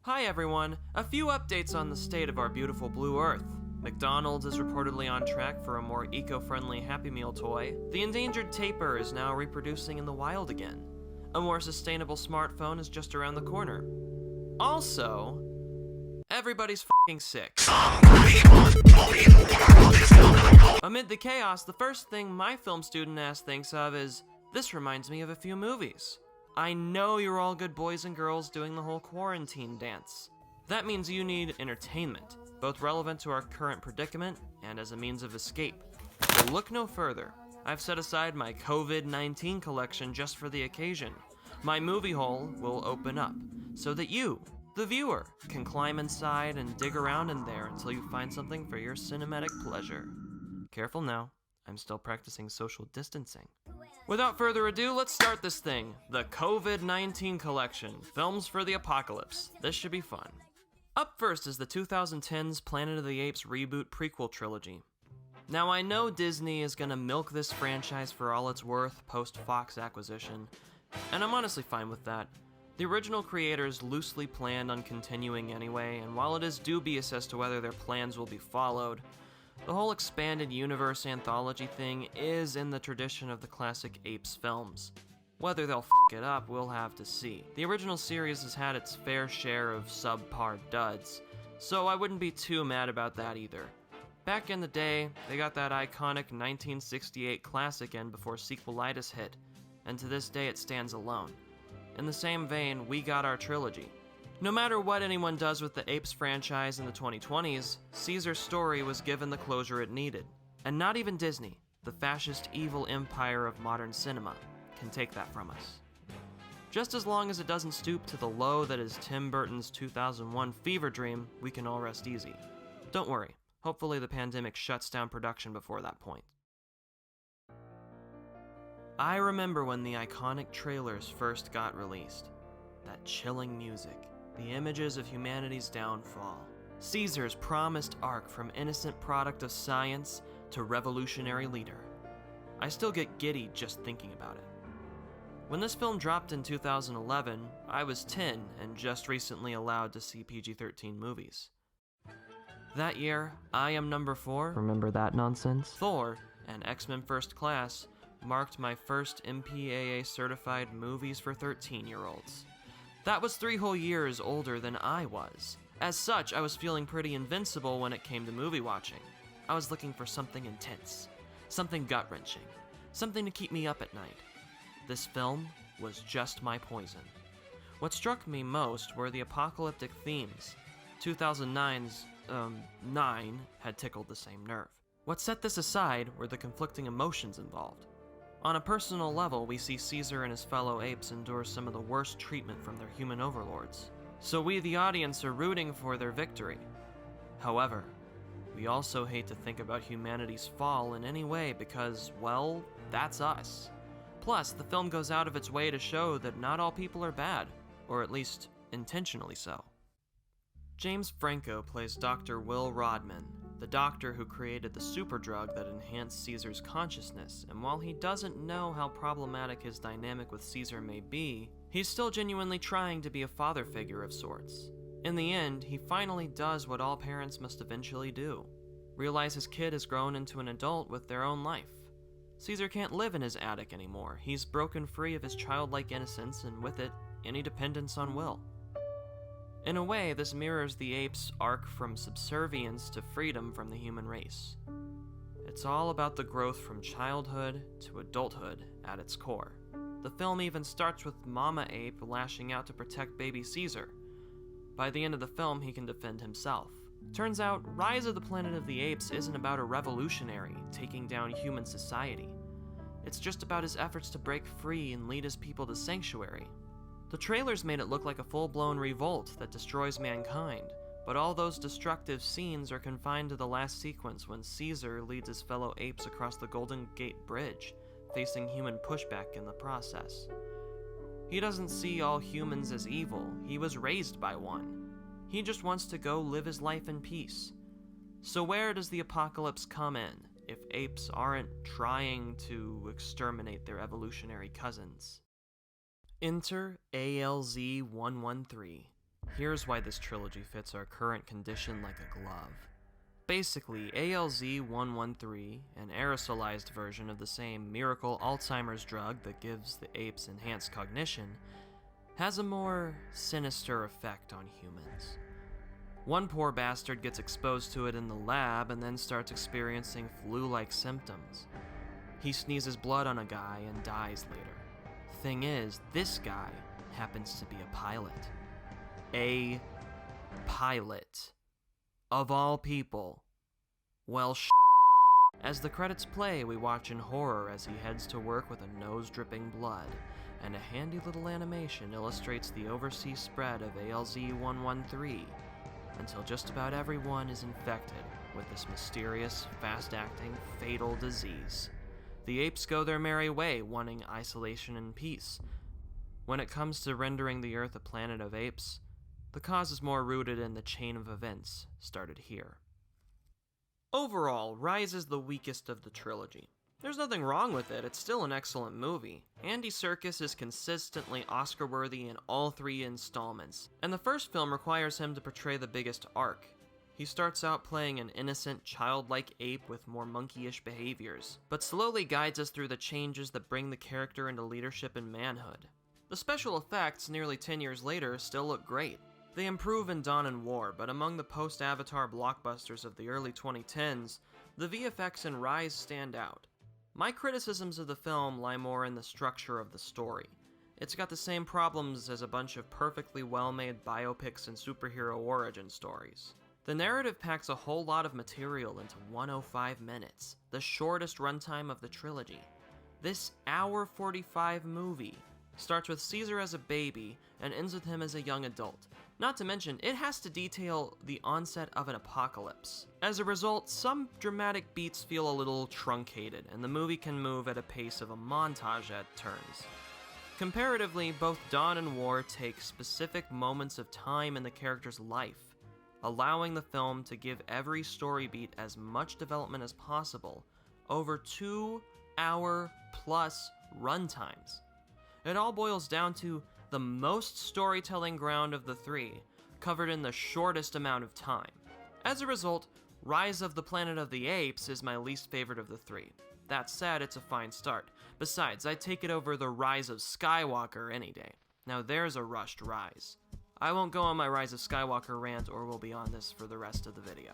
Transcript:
Hi everyone, a few updates on the state of our beautiful blue earth. McDonald's is reportedly on track for a more eco-friendly Happy Meal toy. The endangered tapir is now reproducing in the wild again. A more sustainable smartphone is just around the corner. Also, everybody's f***ing sick. Amid the chaos, the first thing my film student ass thinks of is, this reminds me of a few movies. I know you're all good boys and girls doing the whole quarantine dance. That means you need entertainment, both relevant to our current predicament and as a means of escape. So look no further. I've set aside my COVID-19 collection just for the occasion. My movie hole will open up so that you, the viewer, can climb inside and dig around in there until you find something for your cinematic pleasure. Careful now, I'm still practicing social distancing. Without further ado, let's start this thing. The COVID-19 collection, films for the apocalypse. This should be fun. Up first is the 2010's Planet of the Apes reboot prequel trilogy. Now I know Disney is gonna milk this franchise for all it's worth post-Fox acquisition, and I'm honestly fine with that. The original creators loosely planned on continuing anyway, and while it is dubious as to whether their plans will be followed, the whole expanded universe anthology thing is in the tradition of the classic Apes films. Whether they'll f*** it up, we'll have to see. The original series has had its fair share of subpar duds, so I wouldn't be too mad about that either. Back in the day, they got that iconic 1968 classic in before sequelitis hit, and to this day it stands alone. In the same vein, we got our trilogy. No matter what anyone does with the Apes franchise in the 2020s, Caesar's story was given the closure it needed. And not even Disney, the fascist evil empire of modern cinema, can take that from us. Just as long as it doesn't stoop to the low that is Tim Burton's 2001 fever dream, we can all rest easy. Don't worry, hopefully the pandemic shuts down production before that point. I remember when the iconic trailers first got released. That chilling music. The images of humanity's downfall. Caesar's promised arc from innocent product of science to revolutionary leader. I still get giddy just thinking about it. When this film dropped in 2011, I was 10 and just recently allowed to see PG-13 movies. That year, I Am Number 4, remember that nonsense? Thor, and X-Men First Class marked my first MPAA certified movies for 13-year-olds. That was 3 whole years older than I was. As such, I was feeling pretty invincible when it came to movie watching. I was looking for something intense, something gut-wrenching, something to keep me up at night. This film was just my poison. What struck me most were the apocalyptic themes. 2009's, 9 had tickled the same nerve. What set this aside were the conflicting emotions involved. On a personal level, we see Caesar and his fellow apes endure some of the worst treatment from their human overlords. So we, the audience, are rooting for their victory. However, we also hate to think about humanity's fall in any way because, well, that's us. Plus, the film goes out of its way to show that not all people are bad, or at least intentionally so. James Franco plays Dr. Will Rodman, the doctor who created the superdrug that enhanced Caesar's consciousness, and while he doesn't know how problematic his dynamic with Caesar may be, he's still genuinely trying to be a father figure of sorts. In the end, he finally does what all parents must eventually do: realize his kid has grown into an adult with their own life. Caesar can't live in his attic anymore. He's broken free of his childlike innocence, and with it, any dependence on Will. In a way, this mirrors the apes' arc from subservience to freedom from the human race. It's all about the growth from childhood to adulthood at its core. The film even starts with Mama Ape lashing out to protect baby Caesar. By the end of the film, he can defend himself. Turns out, Rise of the Planet of the Apes isn't about a revolutionary taking down human society. It's just about his efforts to break free and lead his people to sanctuary. The trailers made it look like a full-blown revolt that destroys mankind, but all those destructive scenes are confined to the last sequence when Caesar leads his fellow apes across the Golden Gate Bridge, facing human pushback in the process. He doesn't see all humans as evil, he was raised by one. He just wants to go live his life in peace. So where does the apocalypse come in, if apes aren't trying to exterminate their evolutionary cousins? Enter ALZ-113, Here's why this trilogy fits our current condition like a glove. Basically, ALZ-113, an aerosolized version of the same miracle Alzheimer's drug that gives the apes enhanced cognition, has a more sinister effect on humans. One poor bastard gets exposed to it in the lab and then starts experiencing flu-like symptoms. He sneezes blood on a guy and dies later. Thing is, this guy happens to be a pilot. A pilot. Of all people. Well, As the credits play, we watch in horror as he heads to work with a nose dripping blood, and a handy little animation illustrates the overseas spread of ALZ-113, until just about everyone is infected with this mysterious, fast-acting, fatal disease. The apes go their merry way, wanting isolation and peace. When it comes to rendering the Earth a planet of apes, the cause is more rooted in the chain of events started here. Overall, Rise is the weakest of the trilogy. There's nothing wrong with it, it's still an excellent movie. Andy Serkis is consistently Oscar-worthy in all 3 installments, and the first film requires him to portray the biggest arc. He starts out playing an innocent, childlike ape with more monkeyish behaviors, but slowly guides us through the changes that bring the character into leadership and manhood. The special effects, nearly 10 years later, still look great. They improve in Dawn and War, but among the post-Avatar blockbusters of the early 2010s, the VFX in Rise stand out. My criticisms of the film lie more in the structure of the story. It's got the same problems as a bunch of perfectly well-made biopics and superhero origin stories. The narrative packs a whole lot of material into 105 minutes, the shortest runtime of the trilogy. This hour 45 movie starts with Caesar as a baby and ends with him as a young adult. Not to mention, it has to detail the onset of an apocalypse. As a result, some dramatic beats feel a little truncated, and the movie can move at a pace of a montage at turns. Comparatively, both Dawn and War take specific moments of time in the character's life, allowing the film to give every story beat as much development as possible over 2-hour-plus runtimes. It all boils down to the most storytelling ground of the 3, covered in the shortest amount of time. As a result, Rise of the Planet of the Apes is my least favorite of the 3. That said, it's a fine start. Besides, I'd take it over the Rise of Skywalker any day. Now there's a rushed rise. I won't go on my Rise of Skywalker rant, or we'll be on this for the rest of the video.